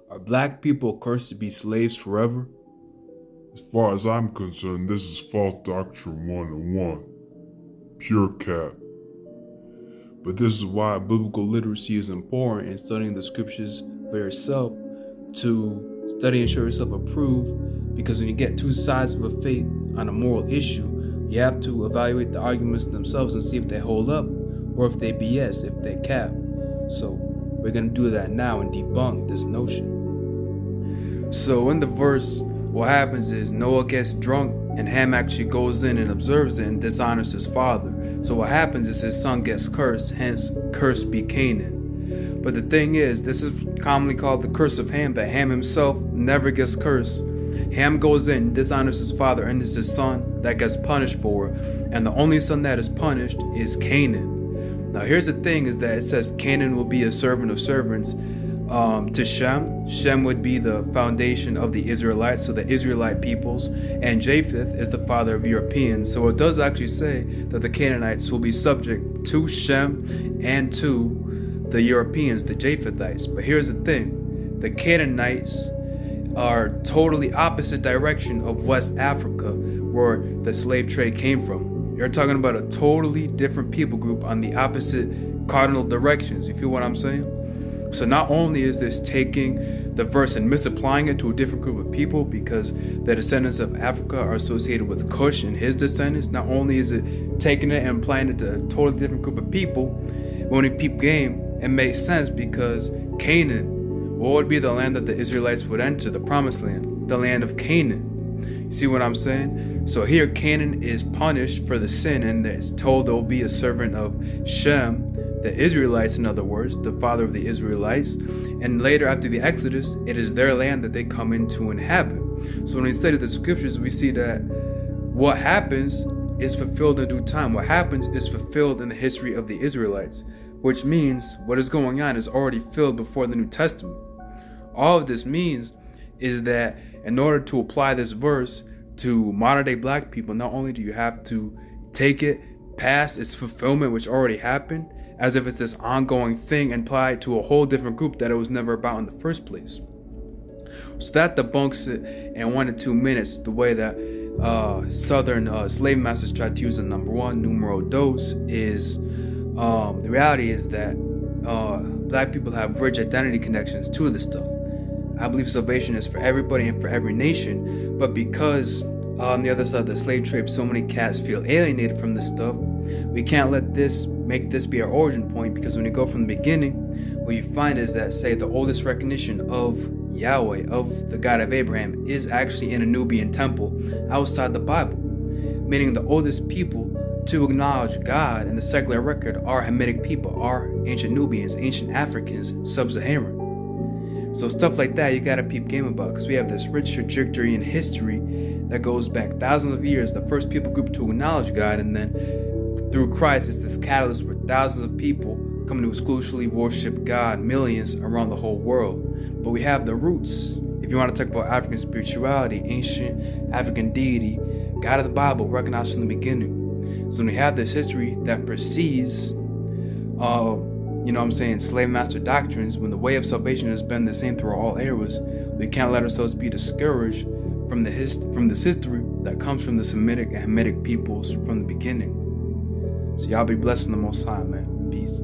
Are black people cursed to be slaves forever? As far as I'm concerned, this is false doctrine 101. Pure cap. But this is why biblical literacy is important in studying the scriptures for yourself, to study and show yourself approved, because when you get two sides of a faith on a moral issue, you have to evaluate the arguments themselves and see if they hold up or if they BS, if they cap. So we're going to do that now and debunk this notion. So in the verse, what happens is Noah gets drunk and Ham actually goes in and observes it and dishonors his father. So what happens is his son gets cursed, hence cursed be Canaan. But the thing is, this is commonly called the curse of Ham, but Ham himself never gets cursed. Ham goes in, dishonors his father, and it's his son that gets punished for it. And the only son that is punished is Canaan. Now here's the thing, is that it says Canaan will be a servant of servants to Shem. Shem would be the foundation of the Israelites, so the Israelite peoples, and Japheth is the father of Europeans. So it does actually say that the Canaanites will be subject to Shem and to the Europeans, the Japhethites. But here's the thing, the Canaanites are totally opposite direction of West Africa, where the slave trade came from. You're talking about a totally different people group on the opposite cardinal directions. You feel what I'm saying? So not only is this taking the verse and misapplying it to a different group of people, because the descendants of Africa are associated with Cush and his descendants, not only is it taking it and applying it to a totally different group of people, when we peep game, it makes sense, because Canaan, what would be the land that the Israelites would enter, the promised land, the land of Canaan. You see what I'm saying? So here Canaan is punished for the sin, and it's told there will be a servant of Shem, the Israelites, in other words, the father of the Israelites. And later, after the Exodus, it is their land that they come in to inhabit. So when we study the scriptures, we see that what happens is fulfilled in due time. What happens is fulfilled in the history of the Israelites, which means what is going on is already filled before the New Testament. All of this means is that in order to apply this verse to modern day black people, not only do you have to take it past its fulfillment, which already happened, as if it's this ongoing thing, and apply it to a whole different group that it was never about in the first place. So that debunks it in 1 to 2 minutes, the way that Southern slave masters tried to use the number one, numero dos, is the reality is that black people have rich identity connections to this stuff. I believe salvation is for everybody and for every nation, but because on the other side of the slave trade, so many cats feel alienated from this stuff, we can't let this make this be our origin point, because when you go from the beginning, what you find is that, say, the oldest recognition of Yahweh, of the God of Abraham, is actually in a Nubian temple outside the Bible, meaning the oldest people to acknowledge God in the secular record are Hamitic people, are ancient Nubians, ancient Africans, sub-Saharan. So stuff like that you gotta peep game about, because we have this rich trajectory in history that goes back thousands of years, the first people group to acknowledge God, and then through Christ it's this catalyst where thousands of people come to exclusively worship God, millions around the whole world. But we have the roots. If you want to talk about African spirituality, ancient African deity, God of the Bible, recognized from the beginning. So when we have this history that precedes slave master doctrines, when the way of salvation has been the same through all eras, we can't let ourselves be discouraged from this history that comes from the Semitic and Hamitic peoples from the beginning. So y'all be blessed in the Most High, man. Peace.